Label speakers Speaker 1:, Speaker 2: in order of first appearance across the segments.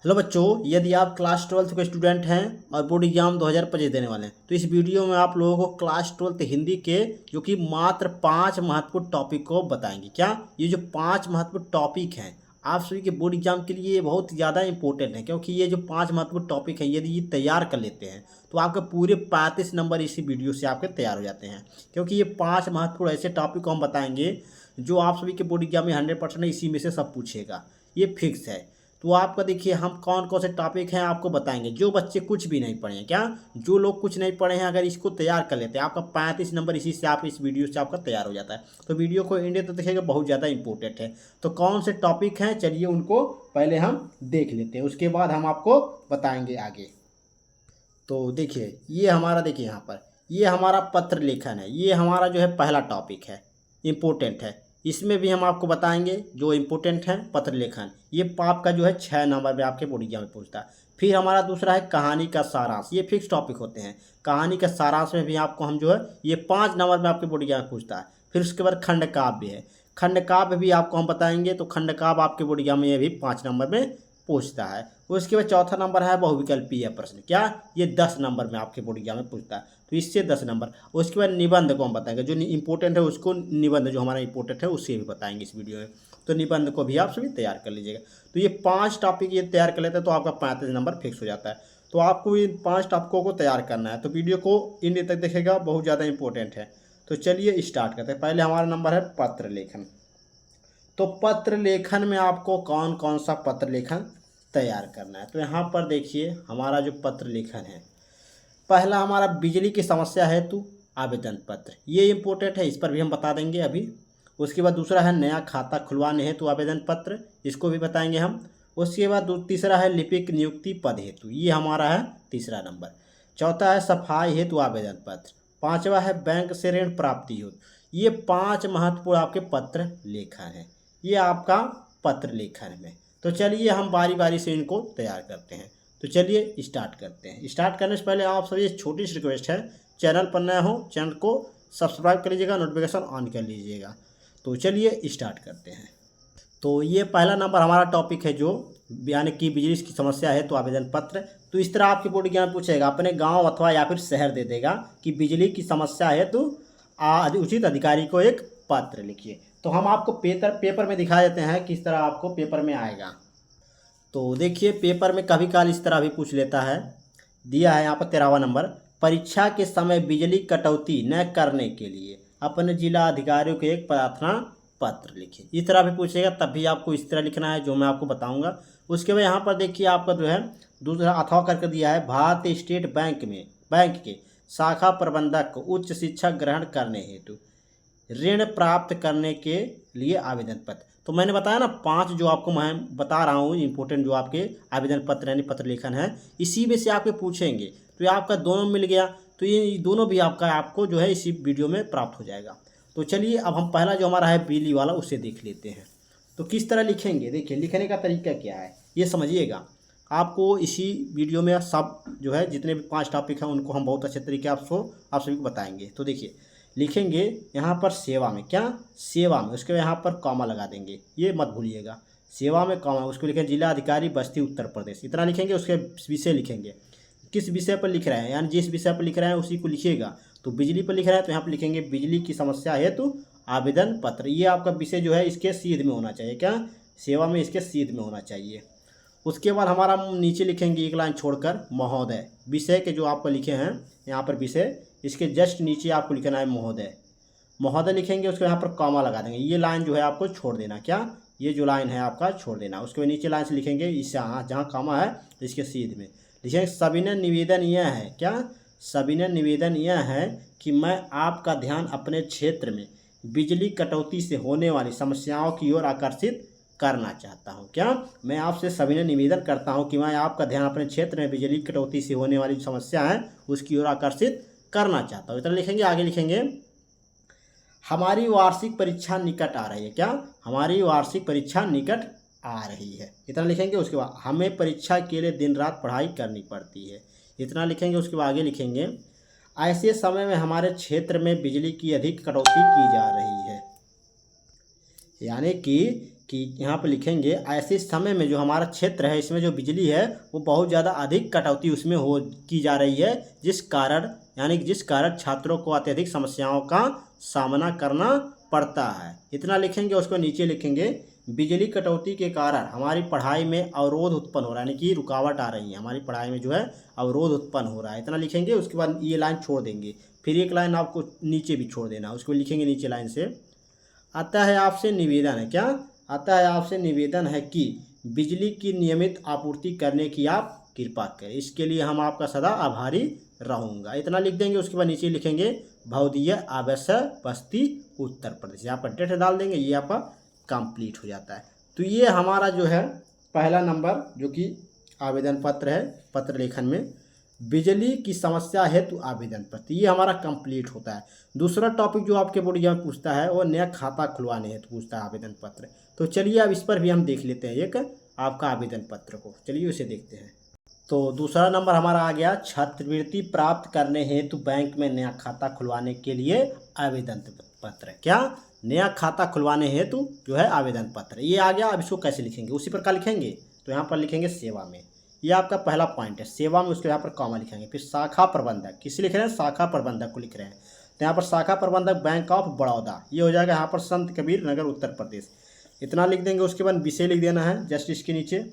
Speaker 1: Hello बच्चों, यदि आप क्लास 12th के स्टूडेंट हैं और बोर्ड एग्जाम 2025 देने वाले हैं तो इस वीडियो में आप लोगों को क्लास 12th हिंदी के जो कि मात्र 5 महत्वपूर्ण टॉपिक को बताएंगे। क्या ये जो 5 महत्वपूर्ण टॉपिक हैं आप सभी के बोर्ड एग्जाम के लिए बहुत ज़्यादा इंपॉर्टेंट है, क्योंकि ये जो 5 महत्वपूर्ण टॉपिक हैं यदि ये तैयार कर लेते हैं तो आपके पूरे 35 नंबर इसी वीडियो से आपके तैयार हो जाते हैं। क्योंकि ये 5 महत्वपूर्ण ऐसे टॉपिक को हम बताएंगे जो आप सभी के बोर्ड एग्जाम में 100% इसी में से सब पूछेगा, ये फिक्स है। तो आपका देखिए हम कौन कौन से टॉपिक हैं आपको बताएंगे। जो बच्चे कुछ भी नहीं पढ़े हैं, क्या जो लोग कुछ नहीं पढ़े हैं, अगर इसको तैयार कर लेते हैं आपका 35 नंबर इसी से आप इस वीडियो से आपका तैयार हो जाता है। तो वीडियो को एंड तक देखिएगा, बहुत ज़्यादा इंपॉर्टेंट है। तो कौन से टॉपिक हैं चलिए उनको पहले हम देख लेते हैं, उसके बाद हम आपको बताएंगे आगे। तो देखिए ये हमारा, देखिए यहाँ पर ये हमारा पत्र लेखन है। ये हमारा जो है पहला टॉपिक है, इम्पोर्टेंट है। इसमें भी हम आपको बताएंगे जो इम्पोर्टेंट है पत्र लेखन। ये पाप का जो है 6 नंबर में आपके बोर्ड एग्जाम में पूछता है। फिर हमारा दूसरा है कहानी का सारांश। ये फिक्स टॉपिक होते हैं। कहानी का सारांश में भी आपको हम जो है ये 5 नंबर में आपके बोर्ड एग्जाम में पूछता है। फिर उसके बाद खंड काव्य है। खंड काव्य भी आपको हम बताएंगे। तो खंड काव्य आपके बोर्ड एग्जाम में ये भी 5 नंबर में पूछता है। उसके बाद चौथा नंबर है बहुविकल्पीय प्रश्न। क्या ये 10 नंबर में आपके बोर्ड एग्जाम में पूछता है, तो इससे 10 नंबर। उसके बाद निबंध को हम बताएंगे, जो इंपॉर्टेंट है उसको निबंध जो हमारा इंपॉर्टेंट है उससे भी बताएंगे इस वीडियो में। तो निबंध को भी आप सभी तैयार कर लीजिएगा। तो ये 5 टॉपिक ये तैयार कर लेते हैं तो आपका 35 नंबर फिक्स हो जाता है। तो आपको इन 5 टॉपिकों को तैयार करना है, तो वीडियो को इन तक देखेगा, बहुत ज़्यादा इंपॉर्टेंट है। तो चलिए स्टार्ट करते हैं। पहले हमारा नंबर है पत्र लेखन। तो पत्र लेखन में आपको कौन कौन सा पत्र लेखन तैयार करना है। तो यहाँ पर देखिए हमारा जो पत्र लेखन है, पहला हमारा बिजली की समस्या हेतु आवेदन पत्र, ये इम्पोर्टेंट है, इस पर भी हम बता देंगे अभी। उसके बाद दूसरा है नया खाता खुलवाने हेतु आवेदन पत्र, इसको भी बताएंगे हम। उसके बाद तीसरा है लिपिक नियुक्ति पद हेतु, ये हमारा है तीसरा नंबर। चौथा है सफाई हेतु आवेदन पत्र। पाँचवा है बैंक से ऋण प्राप्ति हेतु। ये 5 महत्वपूर्ण आपके पत्र लेखन है, ये आपका पत्र लेखन में। तो चलिए हम बारी बारी से इनको तैयार करते हैं। तो चलिए स्टार्ट करते हैं। स्टार्ट करने से पहले आप सभी छोटी सी रिक्वेस्ट है, चैनल पर नया हो चैनल को सब्सक्राइब कर लीजिएगा, नोटिफिकेशन ऑन कर लीजिएगा। तो चलिए स्टार्ट करते हैं। तो ये पहला नंबर हमारा टॉपिक है जो यानी कि बिजली की समस्या है तो आवेदन पत्र। तो इस तरह आपके बोर्ड एग्जाम पूछेगा, अपने गांव अथवा या फिर शहर दे देगा कि बिजली की समस्या है तो उचित अधिकारी को एक पत्र लिखिए। तो हम आपको पेपर में दिखा देते हैं किस तरह आपको पेपर में आएगा। तो देखिए पेपर में कभी काल इस तरह भी पूछ लेता है, दिया है यहाँ पर 13वां नंबर, परीक्षा के समय बिजली कटौती न करने के लिए अपने जिला अधिकारियों को एक प्रार्थना पत्र लिखिए। इस तरह भी पूछेगा, तब भी आपको इस तरह लिखना है जो मैं आपको बताऊंगा। उसके बाद यहाँ पर देखिए आपका जो है दूसरा अथवा करके दिया है, भारतीय स्टेट बैंक के शाखा प्रबंधक को उच्च शिक्षा ग्रहण करने हेतु ऋण प्राप्त करने के लिए आवेदन पत्र। तो मैंने बताया ना 5 जो आपको मैं बता रहा हूँ इंपॉर्टेंट जो आपके आवेदन पत्र यानी पत्र लेखन है, इसी में से आपके पूछेंगे। तो ये आपका दोनों मिल गया, तो ये दोनों भी आपको जो है इसी वीडियो में प्राप्त हो जाएगा। तो चलिए अब हम पहला जो हमारा है बिजली वाला उसे देख लेते हैं। तो किस तरह लिखेंगे, देखिए लिखने का तरीका क्या है ये समझिएगा। आपको इसी वीडियो में सब जो है जितने भी 5 टॉपिक हैं उनको हम बहुत अच्छे तरीके आप सभी को बताएंगे। तो देखिए लिखेंगे यहाँ पर सेवा में, क्या सेवा में, उसके यहाँ पर कॉमा लगा देंगे, ये मत भूलिएगा, सेवा में कॉमा, उसको लिखेंगे जिला अधिकारी बस्ती उत्तर प्रदेश, इतना लिखेंगे। उसके विषय लिखेंगे, किस विषय पर लिख रहे हैं, यानी जिस विषय पर लिख रहे हैं उसी को लिखिएगा। तो बिजली पर लिख रहे हैं तो यहाँ पर लिखेंगे बिजली की समस्या हेतु आवेदन पत्र। ये आपका विषय जो है इसके सीध में होना चाहिए, क्या सेवा में इसके सीध में होना चाहिए। उसके बाद हमारा नीचे लिखेंगे एक लाइन छोड़कर महोदय, विषय के जो आपको लिखे हैं यहाँ पर विषय, इसके जस्ट नीचे आपको लिखना है महोदय लिखेंगे। उसके यहाँ पर कॉमा लगा देंगे, ये लाइन जो है आपको छोड़ देना, क्या ये जो लाइन है आपका छोड़ देना। उसके बाद नीचे लाइन से लिखेंगे इससे जहाँ कॉमा है इसके सीध में लिखेंगे सविनय निवेदन यह है, क्या सविनय निवेदन यह है कि मैं आपका ध्यान अपने क्षेत्र में बिजली कटौती से होने वाली समस्याओं की ओर आकर्षित करना चाहता हूं। क्या मैं आपसे सविनय निवेदन करता हूं कि मैं आपका ध्यान अपने क्षेत्र में बिजली कटौती से होने वाली समस्या है उसकी ओर आकर्षित करना चाहता हूं। इतना लिखेंगे। आगे लिखेंगे हमारी वार्षिक परीक्षा निकट आ रही है, क्या हमारी वार्षिक परीक्षा निकट आ रही है, इतना लिखेंगे। उसके बाद हमें परीक्षा के लिए दिन रात पढ़ाई करनी पड़ती है, इतना लिखेंगे। उसके बाद आगे लिखेंगे ऐसे समय में हमारे क्षेत्र में बिजली की अधिक कटौती की जा रही है, यानी कि कि यहाँ पर लिखेंगे ऐसे समय में जो हमारा क्षेत्र है इसमें जो बिजली है वो बहुत ज़्यादा अधिक कटौती उसमें की जा रही है, जिस कारण छात्रों को अत्यधिक समस्याओं का सामना करना पड़ता है। इतना लिखेंगे। उसको नीचे लिखेंगे बिजली कटौती के कारण हमारी पढ़ाई में अवरोध उत्पन्न हो रहा है, यानी कि रुकावट आ रही है, हमारी पढ़ाई में जो है अवरोध उत्पन्न हो रहा है। इतना लिखेंगे। उसके बाद ये लाइन छोड़ देंगे, फिर एक लाइन आपको नीचे भी छोड़ देना, उसको लिखेंगे नीचे लाइन से आता है आपसे निवेदन है, क्या आता है आपसे निवेदन है कि बिजली की नियमित आपूर्ति करने की आप कृपा करें, इसके लिए हम आपका सदा आभारी रहूँगा। इतना लिख देंगे। उसके बाद नीचे लिखेंगे भवदीय आवासीय बस्ती उत्तर प्रदेश, यहाँ पर डेट डाल देंगे, ये आपका कंप्लीट हो जाता है। तो ये हमारा जो है पहला नंबर जो कि आवेदन पत्र है, पत्र लेखन में बिजली की समस्या हेतु आवेदन पत्र, ये हमारा कंप्लीट होता है। दूसरा टॉपिक जो आपके बोर्ड एग्जाम पूछता है वो नया खाता खुलवाने हेतु पूछता है आवेदन पत्र। तो चलिए अब इस पर भी हम देख लेते हैं एक आपका आवेदन पत्र को, चलिए उसे देखते हैं। तो दूसरा नंबर हमारा आ गया छात्रवृत्ति प्राप्त करने हेतु बैंक में नया खाता खुलवाने के लिए आवेदन पत्र, क्या नया खाता खुलवाने हेतु जो है आवेदन पत्र, ये आ गया। अब इसको कैसे लिखेंगे, उसी प्रकार लिखेंगे। तो यहाँ पर लिखेंगे सेवा में, ये आपका पहला पॉइंट है सेवा में, उसके यहाँ पर कॉमा लिखेंगे। फिर शाखा प्रबंधक, किसे लिख रहे हैं, शाखा प्रबंधक को लिख रहे हैं। तो यहाँ पर शाखा प्रबंधक बैंक ऑफ बड़ौदा, ये हो जाएगा यहाँ पर संत कबीर नगर उत्तर प्रदेश, इतना लिख देंगे। उसके बाद विषय लिख देना है जस्ट इसके नीचे,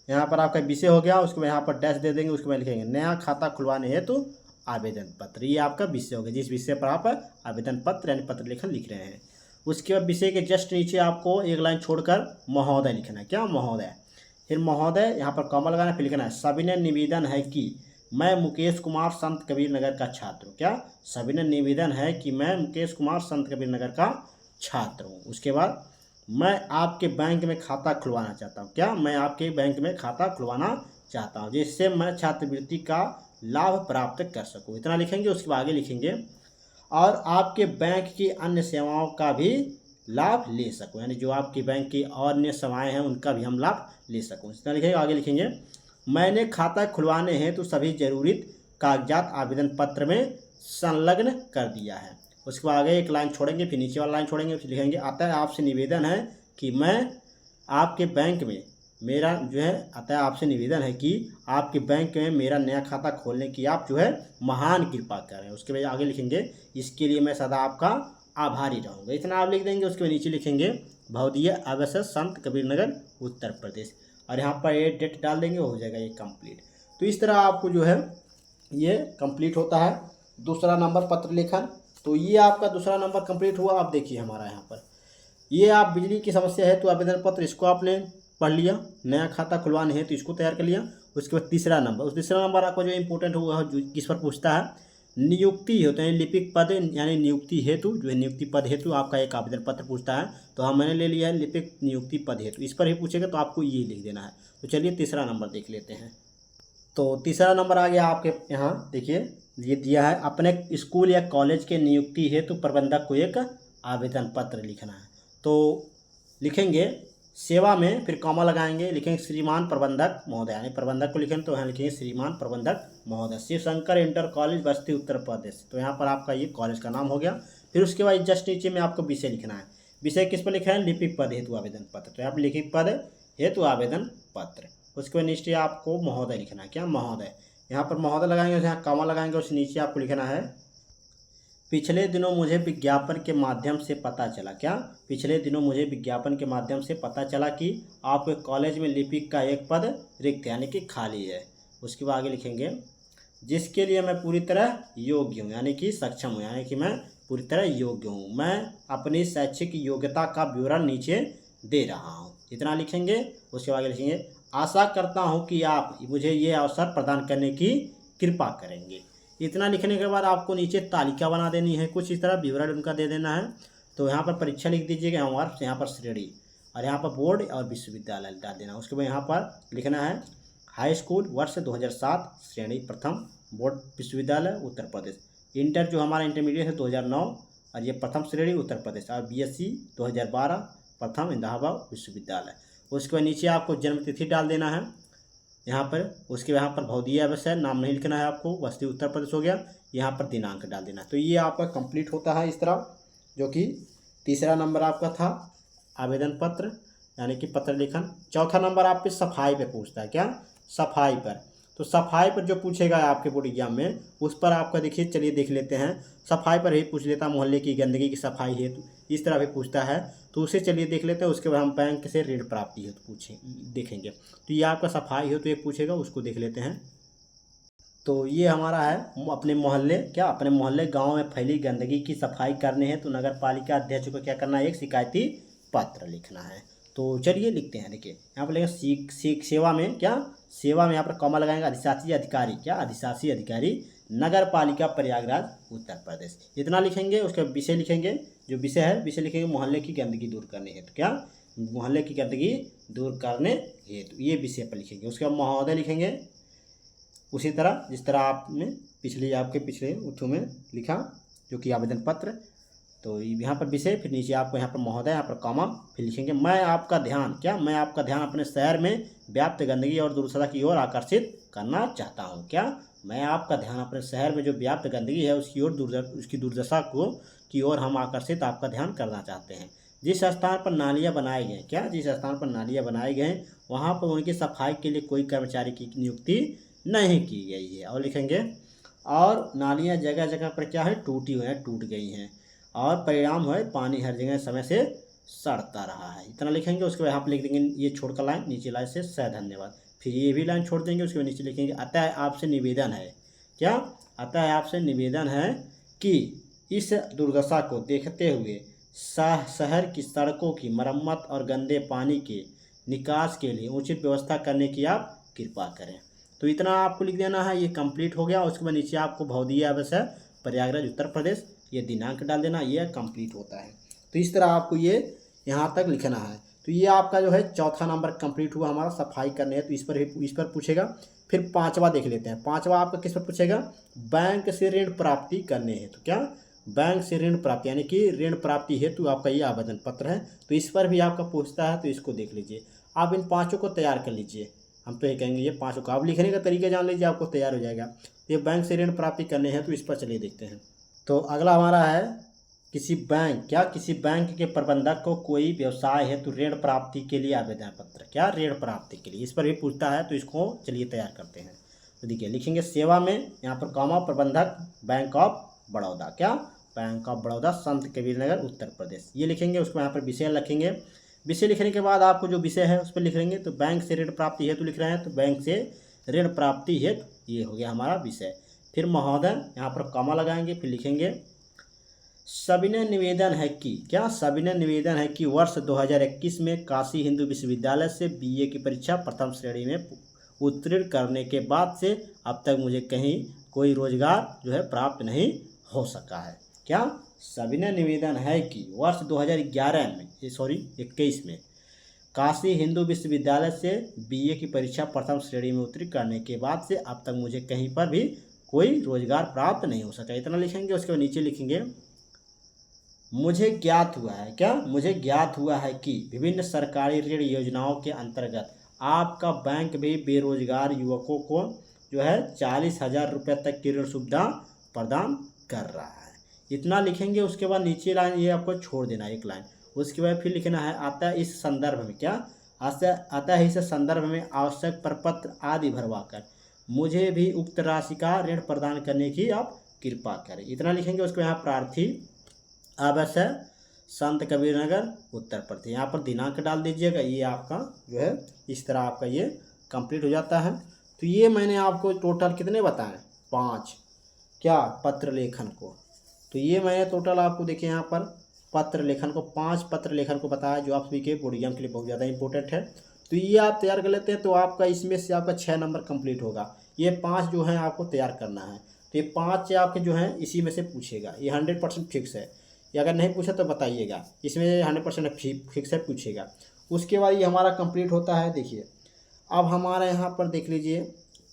Speaker 1: यहाँ पर आपका विषय हो गया। उसके बाद यहाँ पर डैश दे देंगे। उसके बाद लिखेंगे नया खाता खुलवाने हेतु आवेदन पत्र, ये आपका विषय हो गया, जिस विषय पर आप आवेदन पत्र यानी पत्र लेखन लिख रहे हैं। उसके बाद विषय के जस्ट नीचे आपको एक लाइन छोड़कर महोदय लिखना है, क्या महोदय। फिर महोदय यहाँ पर कॉमा लगाना, फिर लिखना है सविनय निवेदन है कि मैं मुकेश कुमार संत कबीर नगर का छात्र हूँ, क्या सविनय निवेदन है कि मैं मुकेश कुमार संत कबीर नगर का छात्र हूँ। उसके बाद मैं आपके बैंक में खाता खुलवाना चाहता हूँ, क्या मैं आपके बैंक में खाता खुलवाना चाहता हूँ जिससे मैं छात्रवृत्ति का लाभ प्राप्त कर सकूँ, इतना लिखेंगे। उसके बाद आगे लिखेंगे और आपके बैंक की अन्य सेवाओं का भी लाभ ले सकूँ, यानी जो आपके बैंक की और अन्य सेवाएं हैं उनका भी हम लाभ ले सकूँ, इतना लिखेंगे। आगे लिखेंगे मैंने खाता खुलवाने हैं तो सभी जरूरी कागजात आवेदन पत्र में संलग्न कर दिया है। उसके बाद आगे एक लाइन छोड़ेंगे, फिर नीचे वाला लाइन छोड़ेंगे, फिर लिखेंगे आता है आपसे निवेदन है कि मैं आपके बैंक में मेरा जो है आता है आपसे निवेदन है कि आपके बैंक में मेरा नया खाता खोलने की आप जो है महान कृपा करें। उसके बाद आगे लिखेंगे इसके लिए मैं सदा आपका आभारी रहूँगा, इतना आप लिख देंगे। उसके बाद नीचे लिखेंगे भवदीय आवासीय संत कबीर नगर उत्तर प्रदेश, और यहाँ पर ये डेट डाल देंगे, हो जाएगा ये कंप्लीट। तो इस तरह आपको जो है ये कंप्लीट होता है दूसरा नंबर पत्र लेखन। तो ये आपका दूसरा नंबर कंप्लीट हुआ। आप देखिए हमारा यहाँ पर ये आप बिजली की समस्या है तो आवेदन पत्र इसको आपने पढ़ लिया, नया खाता खुलवाने है तो इसको तैयार कर लिया। उसके बाद तीसरा नंबर, उस तीसरा नंबर आपको जो इम्पोर्टेंट हुआ जो किस पर पूछता है नियुक्ति होते हैं लिपिक पद, यानी नियुक्ति हेतु जो है नियुक्ति पद हेतु आपका एक आवेदन पत्र पूछता है। तो हम मैंने ले लिया है लिपिक नियुक्ति पद हेतु, इस पर ही पूछेगा तो आपको ये लिख देना है। तो चलिए तीसरा नंबर देख लेते हैं। तो तीसरा नंबर आ गया आपके यहाँ, देखिए ये दिया है अपने स्कूल या कॉलेज के नियुक्ति हेतु प्रबंधक को एक आवेदन पत्र लिखना है। तो लिखेंगे सेवा में, फिर कॉमा लगाएंगे, लिखेंगे श्रीमान प्रबंधक महोदय, यानी प्रबंधक को लिखेंगे तो यहाँ लिखेंगे श्रीमान प्रबंधक महोदय, शिव शंकर इंटर कॉलेज बस्ती उत्तर प्रदेश। तो यहाँ पर आपका ये कॉलेज का नाम हो गया। फिर उसके बाद जस्ट नीचे में आपको विषय लिखना है, विषय किस पर लिखना है लिपिक पद हेतु आवेदन पत्र, तो यहाँ पर लिपिक पद हेतु आवेदन पत्र। उसके बाद नीचे आपको महोदय लिखना है, क्या महोदय, यहाँ पर महोदय लगाएंगे, यहाँ कॉमा लगाएंगे, उस नीचे आपको लिखना है पिछले दिनों मुझे विज्ञापन के माध्यम से पता चला, क्या पिछले दिनों मुझे विज्ञापन के माध्यम से पता चला कि आपके कॉलेज में लिपिक का एक पद रिक्त यानी कि खाली है। उसके बाद आगे लिखेंगे जिसके लिए मैं पूरी तरह योग्य हूँ, यानी कि सक्षम हूँ, यानी कि मैं पूरी तरह योग्य हूँ, मैं अपनी शैक्षिक योग्यता का विवरण नीचे दे रहा हूँ, इतना लिखेंगे। उसके बाद आगे लिखेंगे आशा करता हूँ कि आप मुझे ये अवसर प्रदान करने की कृपा करेंगे। इतना लिखने के बाद आपको नीचे तालिका बना देनी है, कुछ इस तरह विवरण उनका दे देना है। तो यहाँ पर परीक्षा लिख दीजिएगा, यहाँ पर श्रेणी, और यहाँ पर बोर्ड और विश्वविद्यालय डाल देना। उसके बाद यहाँ पर लिखना है हाई स्कूल वर्ष 2007 श्रेणी प्रथम, बोर्ड विश्वविद्यालय उत्तर प्रदेश, इंटर जो हमारा इंटरमीडिएट है 2009 और ये प्रथम श्रेणी उत्तर प्रदेश, और BSc 2012 प्रथम इलाहाबाद विश्वविद्यालय। उसके बाद नीचे आपको जन्म तिथि डाल देना है यहाँ पर। उसके यहाँ पर भवदीय आवासीय नाम नहीं लिखना है आपको, बस्ती उत्तर प्रदेश हो गया, यहाँ पर दिनांक डाल देना। तो ये आपका कंप्लीट होता है इस तरह, जो कि तीसरा नंबर आपका था आवेदन पत्र। यानी कि पत्र लेखन। चौथा नंबर आप पे सफाई पे पूछता है, क्या सफाई पर। तो सफाई पर जो पूछेगा आपके बोर्ड एग्जाम में उस पर आपका देखिए, चलिए देख लेते हैं। सफाई पर ही पूछ लेता है, मोहल्ले की गंदगी की सफाई हेतु इस तरह भी पूछता है, तो उसे चलिए देख लेते हैं। उसके बाद हम बैंक से ऋण प्राप्ति हेतु पूछे देखेंगे। तो ये आपका सफाई हेतु एक पूछेगा, उसको देख लेते हैं। तो ये हमारा है अपने मोहल्ले, क्या अपने मोहल्ले गांव में फैली गंदगी की सफाई करने हैं तो नगर पालिका अध्यक्ष को क्या करना है, एक शिकायती पत्र लिखना है। तो चलिए लिखते हैं। देखिए यहाँ पर लिखेंगे सेवा में, क्या सेवा में यहाँ पर कॉमा लगाएंगे, अधिशासी अधिकारी, क्या अधिशासी अधिकारी नगर पालिका प्रयागराज उत्तर प्रदेश, इतना लिखेंगे। उसका विषय लिखेंगे, जो विषय है विषय लिखेंगे मोहल्ले की गंदगी दूर करने हेतु, क्या मोहल्ले की गंदगी दूर करने हेतु, ये विषय पर लिखेंगे। उसके बाद महोदय लिखेंगे उसी तरह जिस तरह आपने आपके पिछले उत्थों में लिखा, जो कि आवेदन पत्र। तो यहाँ पर विषय, फिर नीचे आपको यहाँ पर महोदय, यहाँ पर कॉमा, फिर लिखेंगे मैं आपका ध्यान, क्या मैं आपका ध्यान अपने शहर में व्याप्त गंदगी और दुर्दशा की ओर आकर्षित करना चाहता हूँ, क्या मैं आपका ध्यान अपने शहर में जो व्याप्त गंदगी है उसकी ओर उसकी दुर्दशा की ओर हम आकर्षित आपका ध्यान करना चाहते हैं। जिस स्थान पर नालियाँ बनाए गए, क्या जिस स्थान पर नालियाँ बनाए गए वहाँ पर उनकी सफाई के लिए कोई कर्मचारी की नियुक्ति नहीं की गई है। और लिखेंगे और नालियाँ जगह जगह पर क्या है, टूटी हुई हैं, टूट गई हैं, और परिणाम है पानी हर जगह समय से सड़ता रहा है, इतना लिखेंगे। उसके बाद यहाँ पर लिख देंगे ये छोड़कर लाइन, नीचे लाइन से सह धन्यवाद, फिर ये भी लाइन छोड़ देंगे। उसके बाद नीचे लिखेंगे अतः आपसे निवेदन है, क्या अतः आपसे निवेदन है कि इस दुर्दशा को देखते हुए शहर की सड़कों की मरम्मत और गंदे पानी के निकास के लिए उचित व्यवस्था करने की आप कृपा करें। तो इतना आपको लिख देना है, ये कंप्लीट हो गया। उसके बाद नीचे आपको भौदीय आवास है प्रयागराज उत्तर प्रदेश, ये दिनांक डाल देना, ये कंप्लीट होता है। तो इस तरह आपको ये यहाँ तक लिखना है। तो ये आपका जो है चौथा नंबर कंप्लीट हुआ हमारा, सफाई करने है तो इस पर पूछेगा। फिर पांचवा देख लेते हैं। पांचवा आपका किस पर पूछेगा, बैंक से ऋण प्राप्ति करने हेतु, तो क्या बैंक से ऋण प्राप्ति यानी कि ऋण प्राप्ति हेतु आपका ये आवेदन पत्र है, तो इस पर भी आपका पूछता है। तो इसको देख लीजिए, आप इन पाँचों को तैयार कर लीजिए। हम तो ये कहेंगे ये पाँचों का आप लिखने का तरीका जान लीजिए, आपको तैयार हो जाएगा। ये बैंक से ऋण प्राप्ति करने हैं तो इस पर चलिए देखते हैं। तो अगला हमारा है किसी बैंक, क्या किसी बैंक के प्रबंधक को कोई व्यवसाय है तो ऋण प्राप्ति के लिए आवेदन पत्र, क्या ऋण प्राप्ति के लिए, इस पर भी पूछता है। तो इसको चलिए तैयार करते हैं। तो देखिए लिखेंगे सेवा में, यहाँ पर कॉमा, प्रबंधक बैंक ऑफ बड़ौदा, क्या बैंक ऑफ बड़ौदा संत कबीर नगर उत्तर प्रदेश, ये लिखेंगे। उसको यहाँ पर विषय लिखेंगे। विषय लिखने के बाद आपको जो विषय है उस पर लिख लेंगे। तो बैंक से ऋण प्राप्ति हेतु लिख रहे हैं, तो बैंक से ऋण प्राप्ति हेतु ये हो गया हमारा विषय। फिर महोदय, यहाँ पर कॉमा लगाएंगे, फिर लिखेंगे सविनय निवेदन है कि, क्या सविनय निवेदन है कि वर्ष 2021 में काशी हिंदू विश्वविद्यालय से बीए की परीक्षा प्रथम श्रेणी में उत्तीर्ण करने के बाद से अब तक मुझे कहीं कोई रोजगार जो है प्राप्त नहीं हो सका है। क्या सविनय निवेदन है कि वर्ष 2021 में काशी हिंदू विश्वविद्यालय से बीए की परीक्षा प्रथम श्रेणी में उत्तीर्ण करने के बाद से अब तक मुझे कहीं पर भी कोई रोजगार प्राप्त नहीं हो सका, इतना लिखेंगे। उसके बाद नीचे लिखेंगे मुझे ज्ञात हुआ है, क्या मुझे ज्ञात हुआ है कि विभिन्न सरकारी ऋण योजनाओं के अंतर्गत आपका बैंक भी बेरोजगार युवकों को जो है 40,000 रुपये तक की ऋण सुविधा प्रदान कर रहा है, इतना लिखेंगे। उसके बाद नीचे लाइन ये आपको छोड़ देना एक लाइन। उसके बाद फिर लिखना है अतः इस संदर्भ में, क्या अतः इस संदर्भ में आवश्यक प्रपत्र आदि भरवा कर मुझे भी उक्त राशि का ऋण प्रदान करने की आप कृपा करें, इतना लिखेंगे। उसको यहाँ प्रार्थी आवास है संत कबीर नगर उत्तर प्रदेश, यहाँ पर दिनांक डाल दीजिएगा। ये आपका जो है इस तरह आपका ये कंप्लीट हो जाता है। तो ये मैंने आपको टोटल कितने बताएं, 5 क्या पत्र लेखन को। तो ये मैंने टोटल आपको देखिए यहाँ पर पत्र लेखन को 5 पत्र लेखन को बताया, जो आप सभी के बोर्ड एग्जाम के लिए बहुत ज़्यादा इंपॉर्टेंट है। तो ये आप तैयार कर लेते हैं तो आपका इसमें से आपका 6 नंबर कंप्लीट होगा। ये 5 जो है आपको तैयार करना है। तो ये 5 आपके जो हैं इसी में से पूछेगा, ये 100% फिक्स है। ये अगर नहीं पूछा तो बताइएगा, इसमें 100% फिक्स है, पूछेगा। उसके बाद ये हमारा कंप्लीट होता है। देखिए अब हमारा यहाँ पर देख लीजिए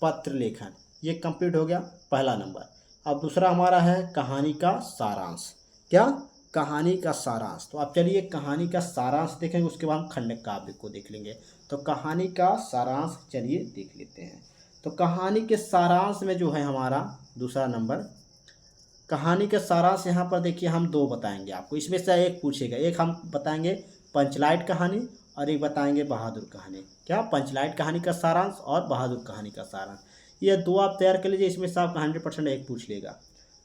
Speaker 1: पत्र लेखन, ये कंप्लीट हो गया पहला नंबर। अब दूसरा हमारा है कहानी का सारांश, क्या कहानी का सारांश। तो अब चलिए कहानी का सारांश देखेंगे, उसके बाद हम खंड काव्य को देख लेंगे। तो कहानी का सारांश चलिए देख लेते हैं। तो कहानी के सारांश में जो है हमारा दूसरा नंबर, कहानी का सारांश यहाँ पर देखिए हम 2 बताएंगे आपको, इसमें से एक पूछेगा। एक हम बताएंगे पंचलाइट कहानी और एक बताएंगे बहादुर कहानी। क्या? पंचलाइट कहानी का सारांश और बहादुर कहानी का सारांश। ये दो आप तैयार कर लीजिए, इसमें से आपका 100% एक पूछ लेगा,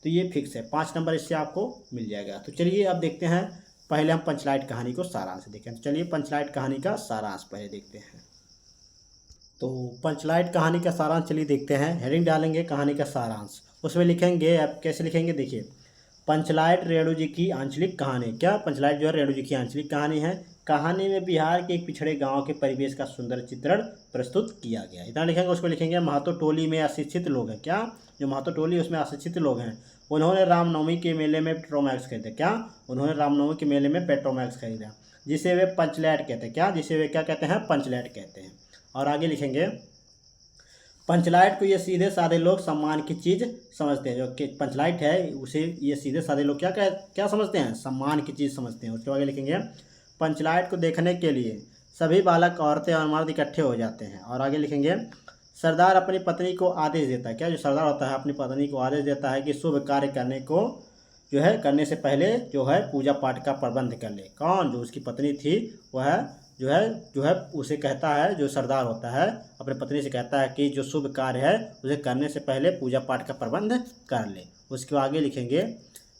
Speaker 1: तो ये फिक्स है, 5 नंबर इससे आपको मिल जाएगा। तो चलिए अब देखते हैं, पहले हम पंचलाइट कहानी को सारांश देखें। तो चलिए पंचलाइट कहानी का सारांश पहले देखते हैं। तो पंचलाइट कहानी का सारांश चलिए देखते हैं। हेडिंग डालेंगे कहानी का सारांश, उसमें लिखेंगे, आप कैसे लिखेंगे देखिए, पंचलाइट रेणु जी की आंचलिक कहानी। क्या? पंचलाइट जो है रेणु जी की आंचलिक कहानी है। कहानी में बिहार के एक पिछड़े गांव के परिवेश का सुंदर चित्रण प्रस्तुत किया गया, इतना लिखेंगे। उसको लिखेंगे महतो टोली में अशिक्षित लोग हैं। क्या? जो महतो टोली उसमें अशिक्षित लोग हैं, उन्होंने रामनवमी के मेले में पेट्रोमैक्स खरीदा। क्या? उन्होंने रामनवमी के मेले में पेट्रोमैक्स खरीदा, जिसे वे पंचलाइट कहते हैं। क्या? जिसे वे क्या कहते हैं? पंचलाइट कहते हैं। और आगे लिखेंगे, पंचलाइट को ये सीधे साधे लोग सम्मान की चीज़ समझते हैं। जो कि पंचलाइट है उसे ये सीधे साधे लोग क्या समझते हैं? सम्मान की चीज़ समझते हैं। उसके आगे लिखेंगे, पंचलाइट को देखने के लिए सभी बालक, औरतें और मर्द इकट्ठे हो जाते हैं। और आगे लिखेंगे, सरदार अपनी पत्नी को आदेश देता है। क्या? जो सरदार होता है अपनी पत्नी को आदेश देता है कि शुभ कार्य करने से पहले जो है पूजा पाठ का प्रबंध कर ले। कौन? जो उसकी पत्नी थी वह जो है उसे कहता है, जो सरदार होता है अपने पत्नी से कहता है कि जो शुभ कार्य है उसे करने से पहले पूजा पाठ का प्रबंध कर ले। उसके आगे लिखेंगे,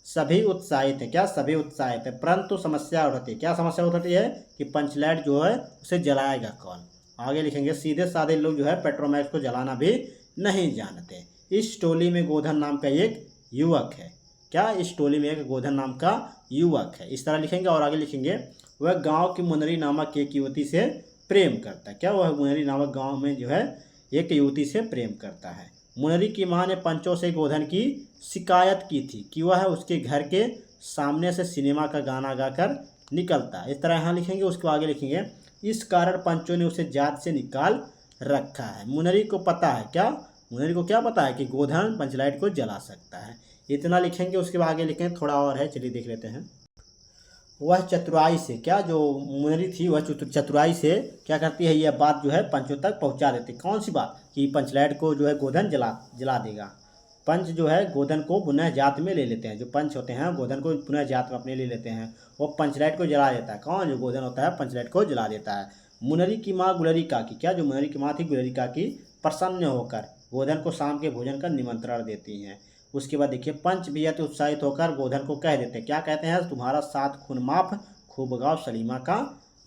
Speaker 1: सभी उत्साहित है। क्या? सभी उत्साहित है, परंतु समस्या उठती है। क्या समस्या उठती है? कि पंचलाइट जो है उसे जलाएगा कौन। आगे लिखेंगे, सीधे साधे लोग जो है पेट्रोमैक्स को जलाना भी नहीं जानते। इस टोली में गोधन नाम का एक युवक है। क्या? इस टोली में एक गोधन नाम का युवक है, इस तरह लिखेंगे। और आगे लिखेंगे, वह गांव की मुनरी नामक एक युवती से प्रेम करता है। क्या? वह मुनरी नामक गांव में जो है एक युवती से प्रेम करता है। मुनरी की मां ने पंचों से गोधन की शिकायत की थी कि वह उसके घर के सामने से सिनेमा का गाना गाकर निकलता है, इस तरह यहाँ लिखेंगे। उसके आगे लिखेंगे, इस कारण पंचों ने उसे जात से निकाल रखा है। मुनरी को पता है। क्या? मुनरी को क्या पता है? कि गोधन पंचलाइट को जला सकता है, इतना लिखेंगे। उसके बाद आगे लिखेंगे, थोड़ा और है, चलिए देख लेते हैं। वह चतुराई से, क्या? जो मुनरी थी वह चतुराई से क्या करती है, यह बात जो है पंचों तक पहुंचा देती। कौन सी बात? कि पंचलाइट को जो है गोधन जला देगा। पंच जो है गोधन को पुनः जात में ले लेते हैं। जो पंच होते हैं गोधन को पुनः जात में अपने ले लेते हैं। वो पंचलाइट को जला देता है। कौन? जो गोधन होता है पंचलाइट को जला देता है। मुनरी की माँ गुलरी काकी, क्या? जो मुनरी की माँ थी गुलरी काकी प्रसन्न होकर गोधन को शाम के भोजन का निमंत्रण देती हैं। उसके बाद देखिए, पंच भी अति उत्साहित होकर गोधन को कह देते हैं। क्या कहते हैं? तुम्हारा साथ खून माफ, खूब गाओ सलीमा का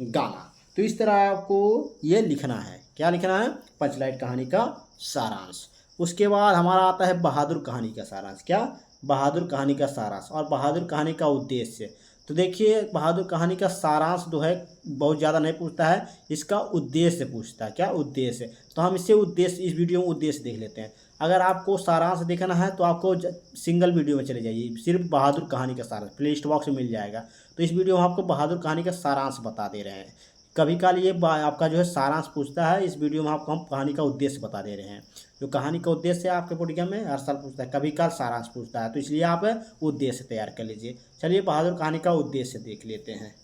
Speaker 1: गाना। तो इस तरह आपको ये लिखना है। क्या लिखना है? पंचलाइट कहानी का सारांश। उसके बाद हमारा आता है बहादुर कहानी का सारांश। क्या? बहादुर कहानी का सारांश और बहादुर कहानी का उद्देश्य। तो देखिए, बहादुर कहानी का सारांश जो है बहुत ज़्यादा नहीं पूछता है, इसका उद्देश्य पूछता है। क्या? उद्देश्य। तो हम इस वीडियो में उद्देश्य देख लेते हैं। अगर आपको सारांश देखना है तो आपको सिंगल वीडियो में चले जाइए, सिर्फ बहादुर कहानी का सारांश प्ले लिस्ट बॉक्स में मिल जाएगा। तो इस वीडियो में आपको बहादुर कहानी का सारांश बता दे रहे हैं। कभी काल ये आपका जो है सारांश पूछता है, इस वीडियो में आपको हम कहानी का उद्देश्य बता दे रहे हैं। जो कहानी का उद्देश्य है आपके बोर्ड एग्जाम में हर साल पूछता है, कभी काल सारांश पूछता है, तो इसलिए आप उद्देश्य तैयार कर लीजिए। चलिए बहादुर कहानी का उद्देश्य देख लेते हैं।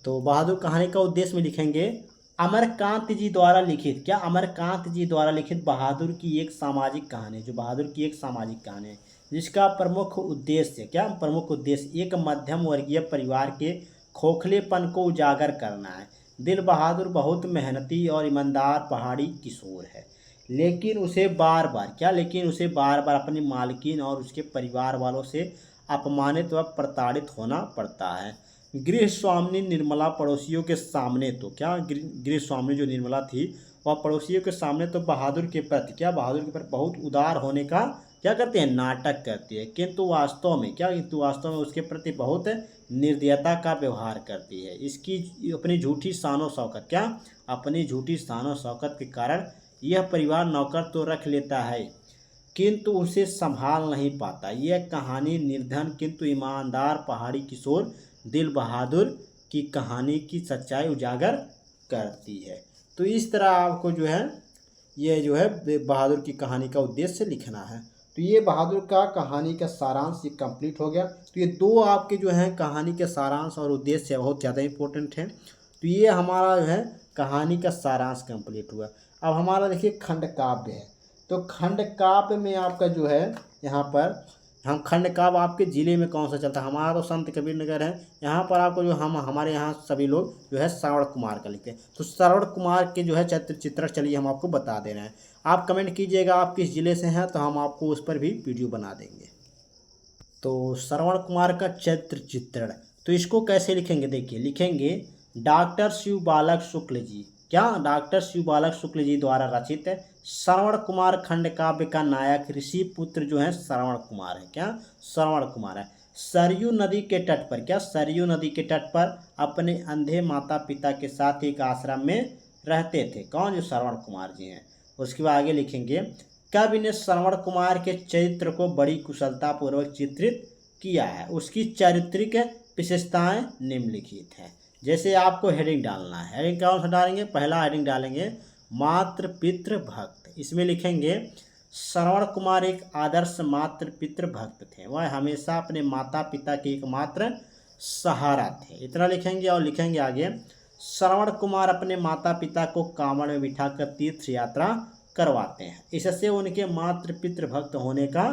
Speaker 1: तो बहादुर कहानी का उद्देश्य में लिखेंगे, अमरकांत जी द्वारा लिखित। क्या? अमरकांत जी द्वारा लिखित बहादुर की एक सामाजिक कहानी। जो बहादुर की एक सामाजिक कहानी है, जिसका प्रमुख उद्देश्य, क्या? प्रमुख उद्देश्य एक मध्यम वर्गीय परिवार के खोखलेपन को उजागर करना है। दिल बहादुर बहुत मेहनती और ईमानदार पहाड़ी किशोर है, लेकिन उसे बार बार अपनी मालकिन और उसके परिवार वालों से अपमानित व प्रताड़ित होना पड़ता है। गृह स्वामिनी निर्मला पड़ोसियों के सामने तो, क्या? गृह स्वामिनी जो निर्मला थी वह पड़ोसियों के सामने तो बहादुर के प्रति, क्या? बहादुर के प्रति बहुत उदार होने का क्या करती है? नाटक करती है, किंतु वास्तव में उसके प्रति बहुत निर्दयता का व्यवहार करती है। इसकी अपनी झूठी शानो शौकत, क्या? अपनी झूठी शानो शौकत के कारण यह परिवार नौकर तो रख लेता है, किंतु उसे संभाल नहीं पाता। यह कहानी निर्धन किंतु ईमानदार पहाड़ी किशोर दिल बहादुर की कहानी की सच्चाई उजागर करती है। तो इस तरह आपको जो है ये जो है बहादुर की कहानी का उद्देश्य लिखना है। तो ये बहादुर का कहानी का सारांश ये कंप्लीट हो गया। तो ये दो आपके जो है कहानी के सारांश और उद्देश्य बहुत ज़्यादा इम्पोर्टेंट है। तो ये हमारा जो है कहानी का सारांश कंप्लीट हुआ। अब हमारा देखिए खंड काव्य है। तो खंड काव्य में आपका जो है यहाँ पर हम खंड काव्य आपके ज़िले में कौन सा चलता है? हमारा तो संत कबीर नगर है। यहाँ पर आपको जो हमारे यहाँ सभी लोग जो है श्रवण कुमार का लिखते हैं। तो श्रवण कुमार के जो है चित्रण चलिए हम आपको बता दे रहे हैं। आप कमेंट कीजिएगा आप किस ज़िले से हैं, तो हम आपको उस पर भी वीडियो बना देंगे। तो श्रवण कुमार का चरित्र चित्रण, तो इसको कैसे लिखेंगे? देखिए, लिखेंगे डॉक्टर शिव बालक शुक्ल जी, क्या डॉक्टर शिव बालक शुक्ल जी द्वारा रचित श्रवण कुमार खंड काव्य का नायक ऋषि पुत्र जो है श्रवण कुमार है। क्या श्रवण कुमार है। सरयू नदी के तट पर, क्या सरयू नदी के तट पर अपने अंधे माता पिता के साथ एक आश्रम में रहते थे। कौन? जो श्रवण कुमार जी हैं। उसके बाद आगे लिखेंगे कवि ने श्रवण कुमार के चरित्र को बड़ी कुशलतापूर्वक चित्रित किया है। उसकी चारित्रिक विशेषताएं निम्नलिखित हैं। जैसे आपको हेडिंग डालना है, हेडिंग कौन सा डालेंगे? पहला हेडिंग डालेंगे मातृ पितृ भक्त। इसमें लिखेंगे श्रवण कुमार एक आदर्श मातृ पितृ भक्त थे, वह हमेशा अपने माता पिता के एकमात्र सहारा थे। इतना लिखेंगे। और लिखेंगे आगे श्रवण कुमार अपने माता पिता को कांवड़ में बिठाकर तीर्थ यात्रा करवाते हैं, इससे उनके मातृ पितृ भक्त होने का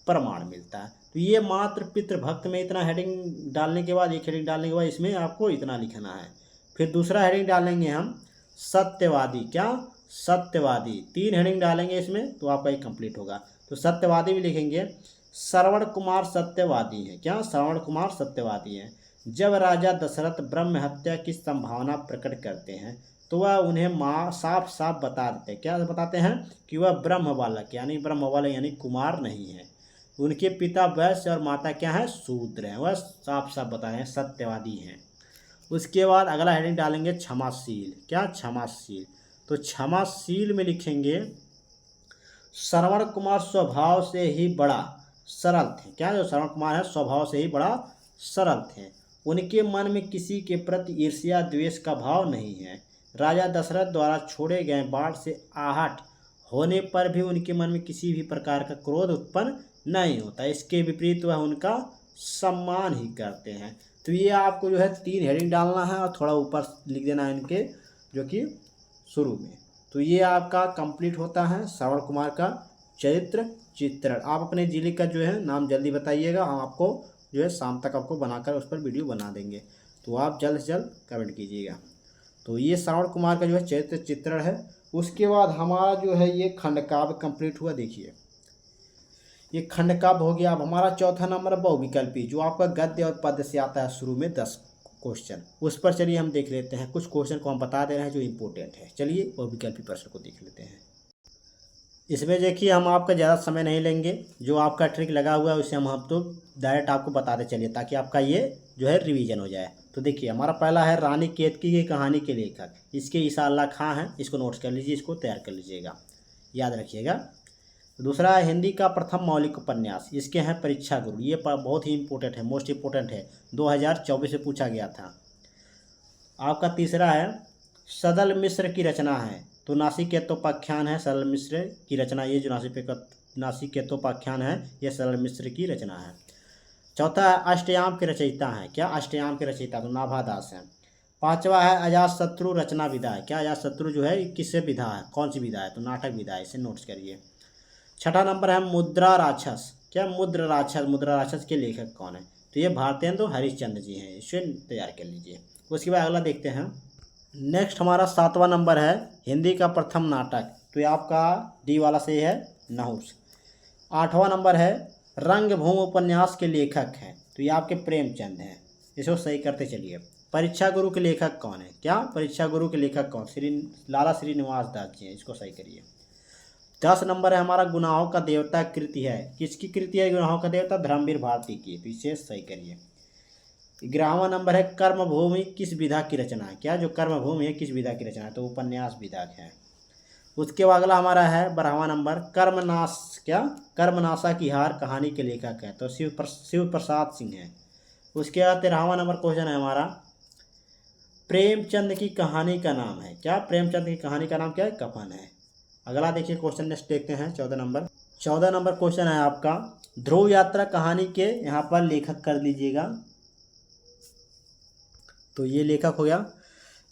Speaker 1: प्रमाण मिलता है। तो ये मातृ पितृ भक्त में इतना हेडिंग डालने के बाद, एक हेडिंग डालने के बाद इसमें आपको इतना लिखना है। फिर दूसरा हेडिंग डालेंगे हम सत्यवादी। क्या? सत्यवादी। 3 हेडिंग डालेंगे इसमें, तो आपका ये कंप्लीट होगा। तो सत्यवादी में लिखेंगे श्रवण कुमार सत्यवादी हैं। क्या? श्रवण कुमार सत्यवादी हैं। जब राजा दशरथ ब्रह्म हत्या की संभावना प्रकट करते हैं तो वह उन्हें साफ साफ बता देते हैं। क्या बताते हैं? कि वह ब्रह्म बालक यानी कुमार नहीं है, उनके पिता वैश्य और माता क्या है? शूद्र हैं। वह साफ साफ बता रहे हैं, सत्यवादी हैं। उसके बाद अगला हेडिंग डालेंगे क्षमाशील। क्या? क्षमाशील। तो क्षमाशील में लिखेंगे श्रवण कुमार स्वभाव से ही बड़ा सरल थे। क्या? जो श्रवण कुमार है स्वभाव से ही बड़ा सरल थे, उनके मन में किसी के प्रति ईर्ष्या द्वेष का भाव नहीं है। राजा दशरथ द्वारा छोड़े गए बाढ़ से आहट होने पर भी उनके मन में किसी भी प्रकार का क्रोध उत्पन्न नहीं होता, इसके विपरीत वह उनका सम्मान ही करते हैं। तो ये आपको जो है 3 हेडिंग डालना है और थोड़ा ऊपर लिख देना है इनके, जो कि शुरू में। तो ये आपका कंप्लीट होता है श्रवण कुमार का चरित्र चित्रण। आप अपने जिले का जो है नाम जल्दी बताइएगा, हम आपको जो है शाम तक आपको बनाकर उस पर वीडियो बना देंगे, तो आप जल्द से जल्द कमेंट कीजिएगा। तो ये श्रवण कुमार का जो है चरित्र चित्रण है। उसके बाद हमारा जो है ये खंड काव्य कंप्लीट हुआ। देखिए, ये खंड काव्य हो गया। अब हमारा चौथा नंबर बहुविकल्पी, जो आपका गद्य और पद्य से आता है शुरू में 10 क्वेश्चन। उस पर चलिए हम देख लेते हैं। कुछ क्वेश्चन को हम बता दे रहे हैं जो इम्पोर्टेंट है। चलिए बहुविकल्पी प्रश्न को देख लेते हैं। इसमें देखिए हम आपका ज़्यादा समय नहीं लेंगे, जो आपका ट्रिक लगा हुआ है उसे हम तो डायरेक्ट आपको बताते चलिए, ताकि आपका ये जो है रिवीजन हो जाए। तो देखिए हमारा पहला है रानी केतकी की कहानी के लेखक, इसके ईसा अल्लाह खां हैं। इसको नोट्स कर लीजिए, इसको तैयार कर लीजिएगा, याद रखिएगा। दूसरा है हिंदी का प्रथम मौलिक उपन्यास, इसके हैं परीक्षा गुरु। ये बहुत ही इंपॉर्टेंट है, मोस्ट इंपॉर्टेंट है, 2024 में पूछा गया था। आपका तीसरा है सदल मिश्र की रचना है, तो नासिकेतोपाख्यान है सरल मिश्र की रचना। ये जो नासिकेतोपाख्यान है ये सरल मिश्र की रचना है। चौथा है अष्टयाम के रचयिता हैं। क्या? अष्टयाम के रचयिता तो नाभादास हैं। पांचवा है अजातशत्रु रचना विधा है। क्या? अजातशत्रु जो है किससे विधा है, कौन सी विधा है? तो नाटक विधा है, इसे नोट्स करिए। छठा नंबर है मुद्रा राक्षस। क्या? मुद्रा राक्षस के लेखक कौन है? तो ये भारतेंदु हरिश्चंद्र जी हैं, इसे तैयार कर लीजिए। उसके बाद अगला देखते हैं। नेक्स्ट हमारा 7वां नंबर है हिंदी का प्रथम नाटक, तो ये आपका डी वाला से है नहुस। 8वां नंबर है रंगभूमि उपन्यास के लेखक हैं, तो ये आपके प्रेमचंद हैं, इसको सही करते चलिए। परीक्षा गुरु के लेखक कौन है? क्या? परीक्षा गुरु के लेखक कौन? लाला श्रीनिवास दास जी हैं, इसको सही करिए। 10 नंबर है हमारा गुनाहों का देवता कृति है, किसकी कृति है गुनाहों का देवता? धर्मवीर भारती की, तो इसे सही करिए। 11वां नंबर है कर्मभूमि किस विधा की रचना है? क्या? जो कर्मभूमि है किस विधा की रचना है? तो उपन्यास विधा है। उसके बाद अगला हमारा है 12वां नंबर कर्मनाश। क्या? कर्मनाशा की हार कहानी के लेखक है, तो शिव प्रसाद सिंह है। उसके बाद 13वां नंबर क्वेश्चन है हमारा प्रेमचंद की कहानी का नाम है। क्या? प्रेमचंद की कहानी का नाम क्या है? कफन है। अगला देखिए क्वेश्चन नेक्स्ट देखते हैं 14 नंबर क्वेश्चन है आपका ध्रुव यात्रा कहानी के यहाँ पर लेखक कर लीजिएगा। तो ये लेखक हो गया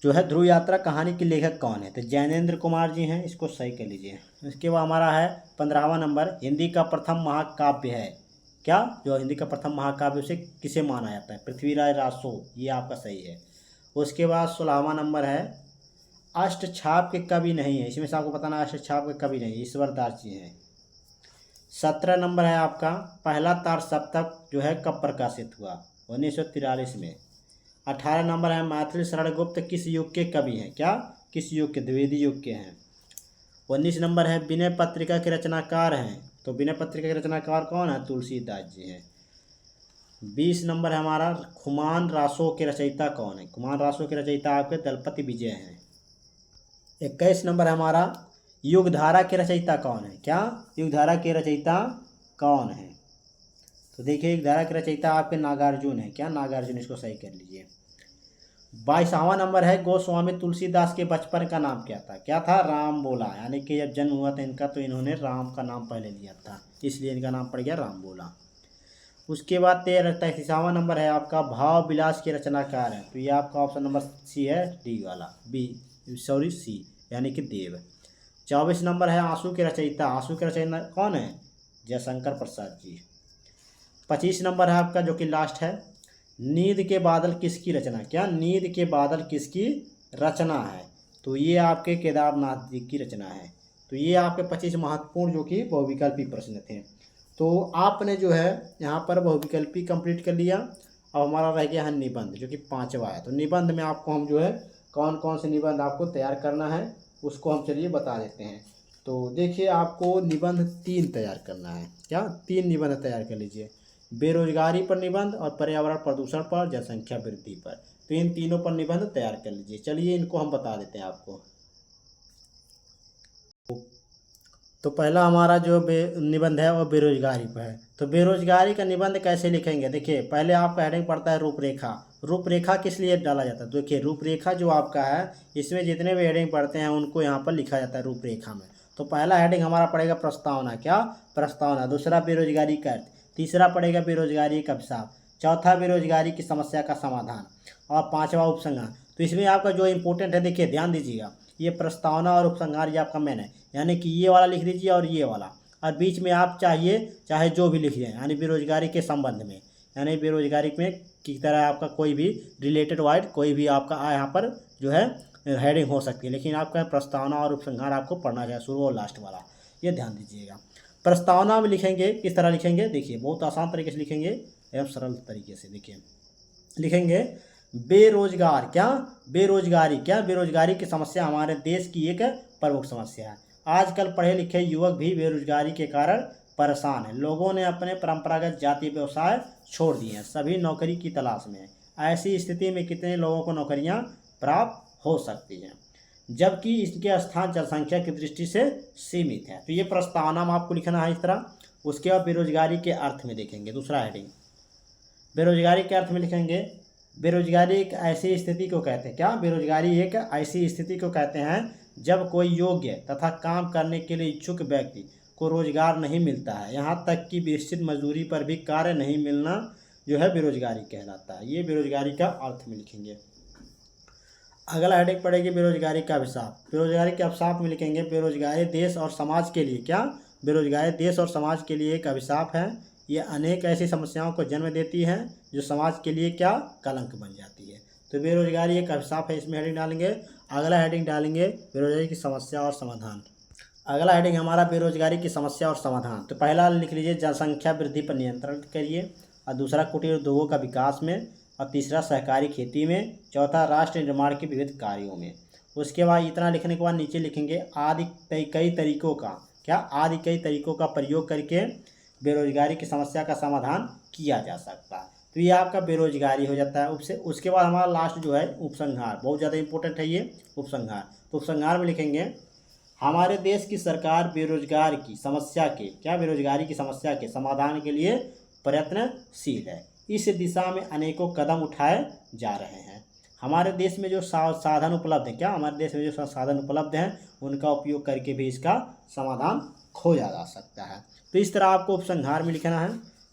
Speaker 1: जो है ध्रुव यात्रा कहानी के लेखक कौन है? तो जैनेन्द्र कुमार जी हैं, इसको सही कर लीजिए। इसके बाद हमारा है 15वां नंबर हिंदी का प्रथम महाकाव्य है, क्या जो हिंदी का प्रथम महाकाव्य उसे किसे माना जाता है? पृथ्वीराज रासो, ये आपका सही है। उसके बाद 16वां नंबर है अष्टछाप के कवि नहीं है, इसमें से आपको बताना अष्टछाप के कवि नहीं, ईश्वर दास जी हैं। 17 नंबर है आपका पहला तार सप्तक जो है कब प्रकाशित हुआ? 1943 में। 18 नंबर है मैथिली शरण गुप्त किस युग के कवि हैं? क्या किस युग के? द्विवेदी युग के हैं। 19 नंबर है विनय पत्रिका के रचनाकार हैं, तो विनय पत्रिका के रचनाकार कौन है? तुलसीदास जी हैं। 20 नंबर है हमारा खुमान रासो के रचयिता कौन है? खुमान रासो के रचयिता आपके दलपति विजय हैं। 21 नंबर है हमारा युगधारा के रचयिता कौन है? क्या युगधारा के रचयिता कौन है? तो देखिए युगधारा के रचयिता आपके नागार्जुन है। क्या नागार्जुन, इसको सही कर लीजिए। 22वां नंबर है गोस्वामी तुलसीदास के बचपन का नाम क्या था? क्या था? राम बोला, यानी कि जब जन्म हुआ था इनका तो इन्होंने राम का नाम पहले लिया था, इसलिए इनका नाम पड़ गया राम बोला। उसके बाद 33वां नंबर है आपका भाव विलास के रचनाकार है, तो ये आपका ऑप्शन नंबर सी है, डी वाला, सी, यानी कि देव। 24 नंबर है आंसू के रचयिता, आंसू के रचयिता कौन है? जयशंकर प्रसाद जी। 25 नंबर है आपका जो कि लास्ट है नींद के बादल किसकी रचना? क्या नींद के बादल किसकी रचना है? तो ये आपके केदारनाथ जी की रचना है। तो ये आपके 25 महत्वपूर्ण जो कि बहुविकल्पी प्रश्न थे। तो आपने जो है यहाँ पर बहुविकल्पी कंप्लीट कर लिया। अब हमारा रह गया है निबंध जो कि 5वां है। तो निबंध में आपको हम जो है कौन कौन से निबंध आपको तैयार करना है उसको हम चलिए बता देते हैं। तो देखिए आपको निबंध 3 तैयार करना है। क्या 3 निबंध तैयार कर लीजिए, बेरोजगारी पर निबंध और पर्यावरण प्रदूषण पर, जनसंख्या वृद्धि पर। तो इन तीनों पर निबंध तैयार कर लीजिए। चलिए इनको हम बता देते हैं आपको। तो पहला हमारा जो निबंध है वो बेरोजगारी पर है। तो बेरोजगारी का निबंध कैसे लिखेंगे? देखिए पहले आपका हेडिंग पड़ता है रूपरेखा। रूपरेखा किस लिए डाला जाता है? देखिए रूपरेखा जो आपका है इसमें जितने भी हेडिंग पढ़ते हैं उनको यहाँ पर लिखा जाता है रूपरेखा में। तो पहला हेडिंग हमारा पड़ेगा प्रस्तावना। क्या प्रस्तावना। दूसरा बेरोजगारी का अर्थ। तीसरा पड़ेगा बेरोजगारी का अभिशाप। चौथा बेरोजगारी की समस्या का समाधान और 5वां उपसंहार। तो इसमें आपका जो इंपॉर्टेंट है देखिए ध्यान दीजिएगा, ये प्रस्तावना और उपसंहार ये आपका मेन है, यानी कि ये वाला लिख लीजिए और ये वाला, और बीच में आप चाहे जो भी लिख लें, यानी बेरोजगारी के संबंध में, यानी बेरोजगारी में की तरह आपका कोई भी रिलेटेड वर्ड कोई भी आपका यहाँ पर जो है हेडिंग हो सकती है, लेकिन आपका प्रस्तावना और उपसंहार आपको पढ़ना चाहिए, शुरू और लास्ट वाला, ये ध्यान दीजिएगा। प्रस्तावना में लिखेंगे किस तरह लिखेंगे? देखिए बहुत आसान तरीके से लिखेंगे एवं सरल तरीके से। देखिए लिखेंगे बेरोजगार। क्या बेरोजगारी। क्या बेरोजगारी की समस्या हमारे देश की एक प्रमुख समस्या है। आजकल पढ़े लिखे युवक भी बेरोजगारी के कारण परेशान हैं। लोगों ने अपने परंपरागत जातीय व्यवसाय छोड़ दिए हैं, सभी नौकरी की तलाश में हैं। ऐसी स्थिति में कितने लोगों को नौकरियां प्राप्त हो सकती हैं, जबकि इसके स्थान जनसंख्या की दृष्टि से सीमित है। तो ये प्रस्तावना में आपको लिखना है इस तरह। उसके बाद बेरोजगारी के अर्थ में देखेंगे, दूसरा हेडिंग बेरोजगारी के अर्थ में लिखेंगे बेरोजगारी एक ऐसी स्थिति को कहते हैं। क्या बेरोजगारी एक ऐसी स्थिति को कहते हैं जब कोई योग्य तथा काम करने के लिए इच्छुक व्यक्ति को रोजगार नहीं मिलता है, यहाँ तक कि निश्चित मजदूरी पर भी कार्य नहीं मिलना जो है बेरोजगारी कहलाता है। ये बेरोजगारी का अर्थ में लिखेंगे। अगला हेडिंग पड़ेगी बेरोजगारी का अभिशाप। बेरोजगारी के अभिशाप में लिखेंगे बेरोजगारी देश और समाज के लिए। क्या बेरोजगारी देश और समाज के लिए एक अभिशाप है। ये अनेक ऐसी समस्याओं को जन्म देती है जो समाज के लिए क्या कलंक बन जाती है। तो बेरोजगारी एक अभिशाप है, इसमें हेडिंग डालेंगे। अगला हेडिंग डालेंगे बेरोजगारी की समस्या और समाधान। अगला हेडिंग हमारा बेरोजगारी की समस्या और समाधान। तो पहला लिख लीजिए जनसंख्या वृद्धि पर नियंत्रण करिए, और दूसरा कुटीर उद्योगों का विकास में, और तीसरा सहकारी खेती में, चौथा राष्ट्र निर्माण के विविध कार्यों में। उसके बाद इतना लिखने के बाद नीचे लिखेंगे आदि कई तरीकों का। क्या आदि कई तरीकों का प्रयोग करके बेरोजगारी की समस्या का समाधान किया जा सकता है। तो ये आपका बेरोजगारी हो जाता है। उसके बाद हमारा लास्ट जो है उपसंहार, बहुत ज़्यादा इंपॉर्टेंट है ये उपसंहार। तो उपसंहार में लिखेंगे हमारे देश की सरकार बेरोजगार की समस्या के बेरोजगारी की समस्या के समाधान के लिए प्रयत्नशील है। इस दिशा में अनेकों कदम उठाए जा रहे हैं। हमारे देश में जो साधन उपलब्ध है, हमारे देश में जो साधन उपलब्ध हैं उनका उपयोग करके भी इसका समाधान खोजा जा सकता है। तो इस तरह आपको उपसंहार में लिखना है।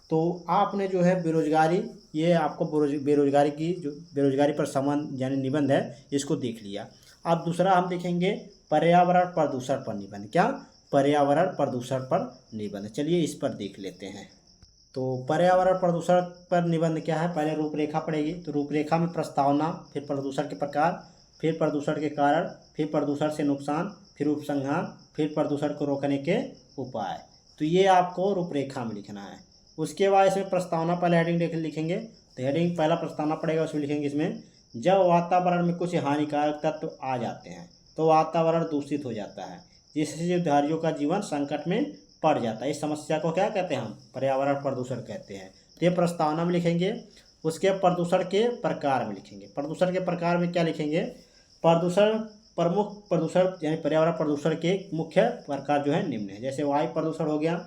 Speaker 1: तो आपने जो है बेरोजगारी, ये आपको बेरोजगारी पर संबंध यानी निबंध है, इसको देख लिया। अब दूसरा हम देखेंगे पर्यावरण प्रदूषण पर निबंध। क्या पर्यावरण प्रदूषण पर निबंध। चलिए इस पर देख लेते हैं। तो पर्यावरण प्रदूषण पर निबंध क्या है, पहले रूपरेखा पड़ेगी। तो रूपरेखा में प्रस्तावना, फिर प्रदूषण के प्रकार, फिर प्रदूषण के कारण, फिर प्रदूषण से नुकसान, फिर उपसंहार, फिर प्रदूषण को रोकने के उपाय। तो ये आपको रूपरेखा में लिखना है। उसके बाद इसमें प्रस्तावना, पहले हेडिंग लिखेंगे। तो हेडिंग पहला प्रस्तावना पड़ेगा, उसमें लिखेंगे इसमें जब वातावरण में कुछ हानिकारक तत्व आ जाते हैं तो वातावरण दूषित हो जाता है, जिससे जीवधारियों का जीवन संकट में पड़ जाता है। इस समस्या को क्या कहते हैं हम, पर्यावरण प्रदूषण कहते हैं। तो ये प्रस्तावना में लिखेंगे। उसके प्रदूषण के प्रकार में लिखेंगे। प्रदूषण के प्रकार में क्या लिखेंगे, प्रदूषण, प्रमुख प्रदूषण यानी पर्यावरण प्रदूषण के मुख्य प्रकार जो है निम्न है। जैसे वायु प्रदूषण हो गया,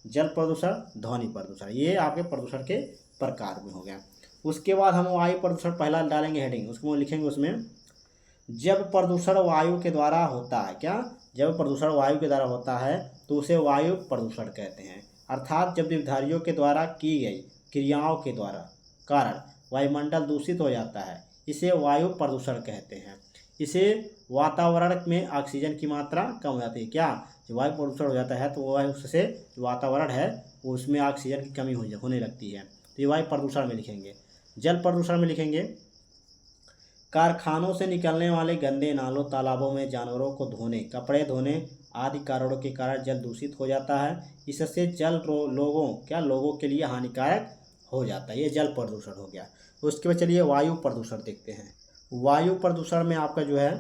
Speaker 1: जल प्रदूषण, ध्वनि प्रदूषण, ये आपके प्रदूषण के प्रकार में हो गया। उसके बाद हम वायु प्रदूषण पहला डालेंगे हेडिंग, उसको लिखेंगे उसमें जब प्रदूषण वायु के द्वारा होता है, क्या, जब प्रदूषण वायु के द्वारा होता है तो उसे वायु प्रदूषण कहते हैं। अर्थात जब जीवधारियों के द्वारा की गई क्रियाओं के द्वारा कारण वायुमंडल दूषित हो जाता है, इसे वायु प्रदूषण कहते हैं। इसे वातावरण में ऑक्सीजन की मात्रा कम हो जाती है, क्या, जब वायु प्रदूषण हो जाता है तो वह उससे वातावरण है उसमें ऑक्सीजन की कमी होने लगती है। तो ये वायु प्रदूषण में लिखेंगे। जल प्रदूषण में लिखेंगे कारखानों से निकलने वाले गंदे नालों, तालाबों में जानवरों को धोने, कपड़े धोने आदि कारणों के कारण जल दूषित हो जाता है। इससे जल लोगों के लिए हानिकारक हो जाता है। ये जल प्रदूषण हो गया। उसके बाद चलिए वायु प्रदूषण देखते हैं। वायु प्रदूषण में आपका जो है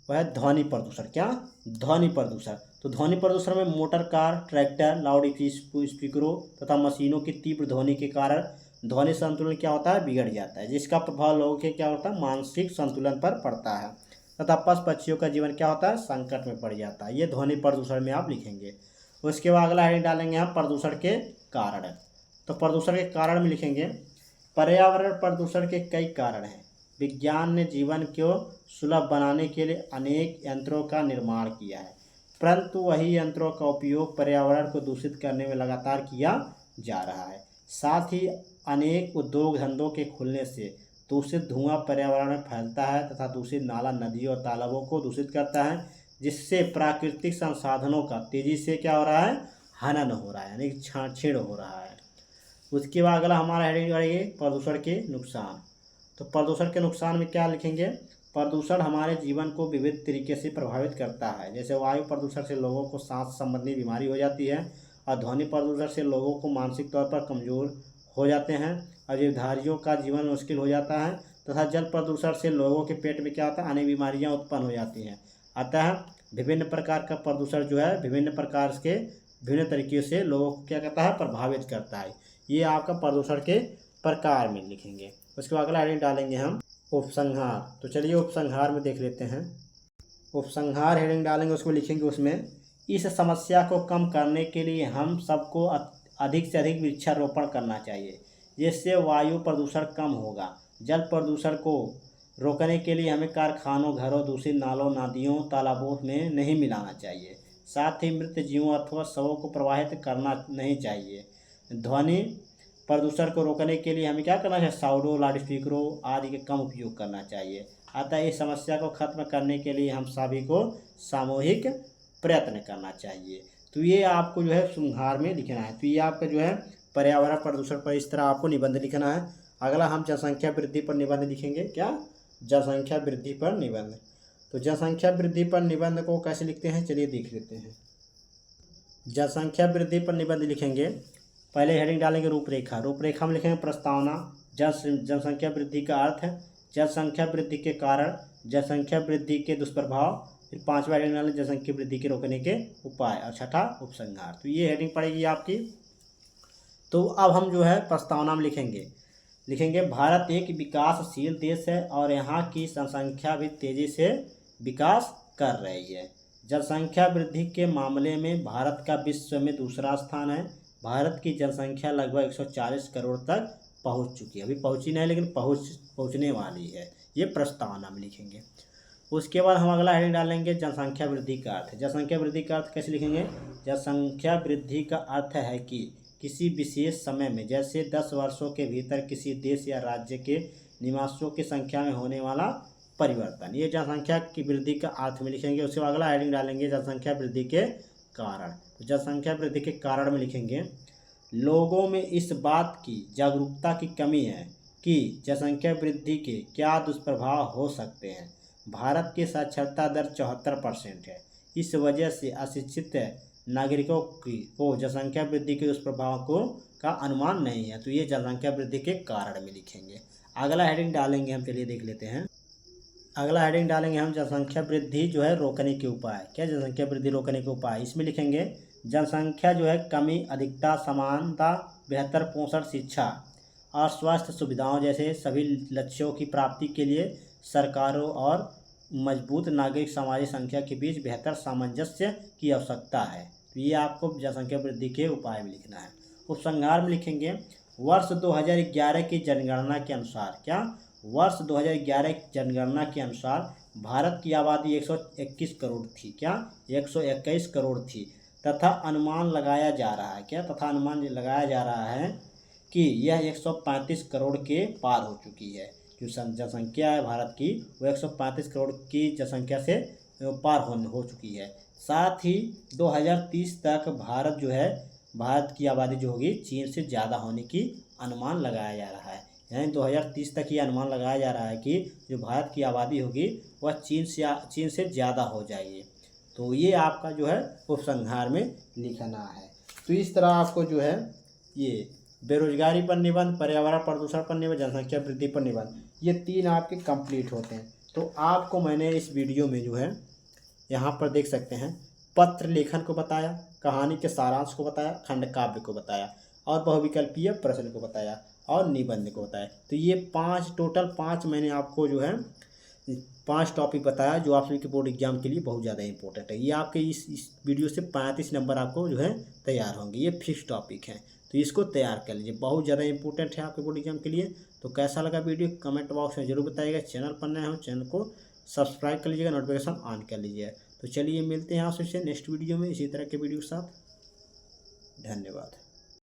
Speaker 1: वह है ध्वनि प्रदूषण, क्या, ध्वनि प्रदूषण। तो ध्वनि प्रदूषण में मोटर कार, ट्रैक्टर, लाउड स्पीकरों तथा मशीनों की तीव्र ध्वनि के कारण ध्वनि संतुलन क्या होता है, बिगड़ जाता है, जिसका प्रभाव लोगों के क्या होता है, मानसिक संतुलन पर पड़ता है तथा पशु पक्षियों का जीवन क्या होता है, संकट में पड़ जाता है। ये ध्वनि प्रदूषण में आप लिखेंगे। उसके बाद अगला हेडिंग डालेंगे हम प्रदूषण के कारण। तो प्रदूषण के कारण में लिखेंगे पर्यावरण प्रदूषण के कई कारण हैं। विज्ञान ने जीवन को सुलभ बनाने के लिए अनेक यंत्रों का निर्माण किया है, परंतु वही यंत्रों का उपयोग पर्यावरण को दूषित करने में लगातार किया जा रहा है। साथ ही अनेक उद्योग धंधों के खुलने से दूषित धुआं पर्यावरण में फैलता है तथा दूषित नाला नदियों और तालाबों को दूषित करता है, जिससे प्राकृतिक संसाधनों का तेजी से क्या हो रहा है, हनन हो रहा है, यानी छेड़ हो रहा है। उसके बाद अगला हमारा हेडिंग रहेगी प्रदूषण के नुकसान। तो प्रदूषण के नुकसान में क्या लिखेंगे, प्रदूषण हमारे जीवन को विविध तरीके से प्रभावित करता है। जैसे वायु प्रदूषण से लोगों को सांस संबंधी बीमारी हो जाती है और ध्वनि प्रदूषण से लोगों को मानसिक तौर पर कमजोर हो जाते हैं और जीवधारियों का जीवन मुश्किल हो जाता है तथा जल प्रदूषण से लोगों के पेट में क्या होता है, अनेक बीमारियां उत्पन्न हो जाती हैं। अतः विभिन्न प्रकार का प्रदूषण जो है विभिन्न प्रकार के विभिन्न तरीके से लोगों को क्या करता है, प्रभावित करता है। ये आपका प्रदूषण के प्रकार में लिखेंगे। उसके बाद अगला हेडिंग डालेंगे हम उपसंहार। तो चलिए उपसंहार में देख लेते हैं। उपसंहार हेडिंग डालेंगे, उसको लिखेंगे उसमें इस समस्या को कम करने के लिए हम सबको अधिक से अधिक वृक्षारोपण करना चाहिए, जिससे वायु प्रदूषण कम होगा। जल प्रदूषण को रोकने के लिए हमें कारखानों, घरों, दूषित नालों, नदियों, तालाबों में नहीं मिलाना चाहिए। साथ ही मृत जीवों अथवा शवों को प्रवाहित करना नहीं चाहिए। ध्वनि प्रदूषण को रोकने के लिए हमें क्या करना चाहिए, साउंडों, लाउड स्पीकरों आदि का कम उपयोग करना चाहिए। अतः इस समस्या को खत्म करने के लिए हम सभी को सामूहिक प्रयत्न करना चाहिए। तो ये आपको जो है उपसंहार में लिखना है। तो ये आपका जो है पर्यावरण प्रदूषण पर इस तरह आपको निबंध लिखना है। अगला हम जनसंख्या वृद्धि पर निबंध लिखेंगे, क्या, जनसंख्या वृद्धि पर निबंध। तो जनसंख्या वृद्धि पर निबंध को कैसे लिखते हैं, चलिए देख लेते हैं। जनसंख्या वृद्धि पर निबंध लिखेंगे, पहले हेडिंग डालेंगे रूपरेखा। रूपरेखा में लिखेंगे प्रस्तावना, जनसंख्या वृद्धि का अर्थ है, जनसंख्या वृद्धि के कारण, जनसंख्या वृद्धि के दुष्प्रभाव, फिर पांचवा हेडिंग डालेंगे जनसंख्या वृद्धि के रोकने के उपाय और छठा उपसंहार। तो ये हेडिंग पड़ेगी आपकी। तो अब हम जो है प्रस्तावना में लिखेंगे भारत एक विकासशील देश है और यहाँ की जनसंख्या भी तेजी से विकास कर रही है। जनसंख्या वृद्धि के मामले में भारत का विश्व में दूसरा स्थान है। भारत की जनसंख्या लगभग 140 करोड़ तक पहुंच चुकी है, अभी पहुंची नहीं लेकिन पहुंचने वाली है। ये प्रस्तावना में लिखेंगे। उसके बाद हम अगला हेडिंग डालेंगे जनसंख्या वृद्धि का अर्थ। जनसंख्या वृद्धि का अर्थ कैसे लिखेंगे, जनसंख्या वृद्धि का अर्थ है कि किसी विशेष समय में, जैसे 10 वर्षों के भीतर किसी देश या राज्य के निवासियों की संख्या में होने वाला परिवर्तन। ये जनसंख्या की वृद्धि का अर्थ में लिखेंगे। उसके बाद अगला हेडिंग डालेंगे जनसंख्या वृद्धि के कारण। तो जनसंख्या वृद्धि के कारण में लिखेंगे लोगों में इस बात की जागरूकता की कमी है कि जनसंख्या वृद्धि के क्या दुष्प्रभाव हो सकते हैं। भारत की साक्षरता दर 74% है। इस वजह से अशिक्षित नागरिकों को जनसंख्या वृद्धि के दुष्प्रभाव का अनुमान नहीं है। तो ये जनसंख्या वृद्धि के कारण में लिखेंगे। अगला हेडिंग डालेंगे हम, चलिए देख लेते हैं। अगला हेडिंग डालेंगे हम जनसंख्या वृद्धि जो है रोकने के उपाय। क्या जनसंख्या वृद्धि रोकने के उपाय, इसमें लिखेंगे जनसंख्या जो है कमी, अधिकता, समानता, बेहतर पोषण, शिक्षा और स्वास्थ्य सुविधाओं जैसे सभी लक्ष्यों की प्राप्ति के लिए सरकारों और मजबूत नागरिक सामाजिक संख्या के बीच बेहतर सामंजस्य की आवश्यकता है। तो ये आपको जनसंख्या वृद्धि के उपाय में लिखना है। उपसंहार में लिखेंगे वर्ष 2011 की जनगणना के अनुसार, क्या वर्ष 2011 की जनगणना के अनुसार भारत की आबादी 121 करोड़ थी। क्या 121 करोड़ थी तथा अनुमान लगाया जा रहा है, क्या तथा अनुमान लगाया जा रहा है कि यह 135 करोड़ के पार हो चुकी है। जो जनसंख्या है भारत की वो 135 करोड़ की जनसंख्या से पार हो चुकी है। साथ ही 2030 तक भारत की आबादी जो होगी चीन से ज़्यादा होने की अनुमान लगाया जा रहा है। यानी 2030 तक ये अनुमान लगाया जा रहा है कि जो भारत की आबादी होगी वह चीन से ज़्यादा हो जाएगी। तो ये आपका जो है उपसंहार में लिखना है। तो इस तरह आपको जो है ये बेरोजगारी पर निबंध, पर्यावरण प्रदूषण पर निबंध, जनसंख्या वृद्धि पर निबंध, ये 3 आपके कंप्लीट होते हैं। तो आपको मैंने इस वीडियो में जो है यहाँ पर देख सकते हैं पत्र लेखन को बताया, कहानी के सारांश को बताया, खंड काव्य को बताया और बहुविकल्पीय प्रश्न को बताया और निबंध को बताया। तो ये टोटल 5 मैंने आपको जो है 5 टॉपिक बताया जो आप सभी के बोर्ड एग्जाम के लिए बहुत ज़्यादा इंपॉर्टेंट है। ये आपके इस वीडियो से 35 नंबर आपको जो है तैयार होंगे। ये फिक्स टॉपिक है, तो इसको तैयार कर लीजिए, बहुत ज़्यादा इंपॉर्टेंट है आपके बोर्ड एग्जाम के लिए। तो कैसा लगा वीडियो कमेंट बॉक्स में जरूर बताइएगा। चैनल पर नए हो चैनल को सब्सक्राइब कर लीजिएगा, नोटिफिकेशन ऑन कर लीजिए। तो चलिए मिलते हैं आपसे नेक्स्ट वीडियो में इसी तरह के वीडियो के साथ। धन्यवाद।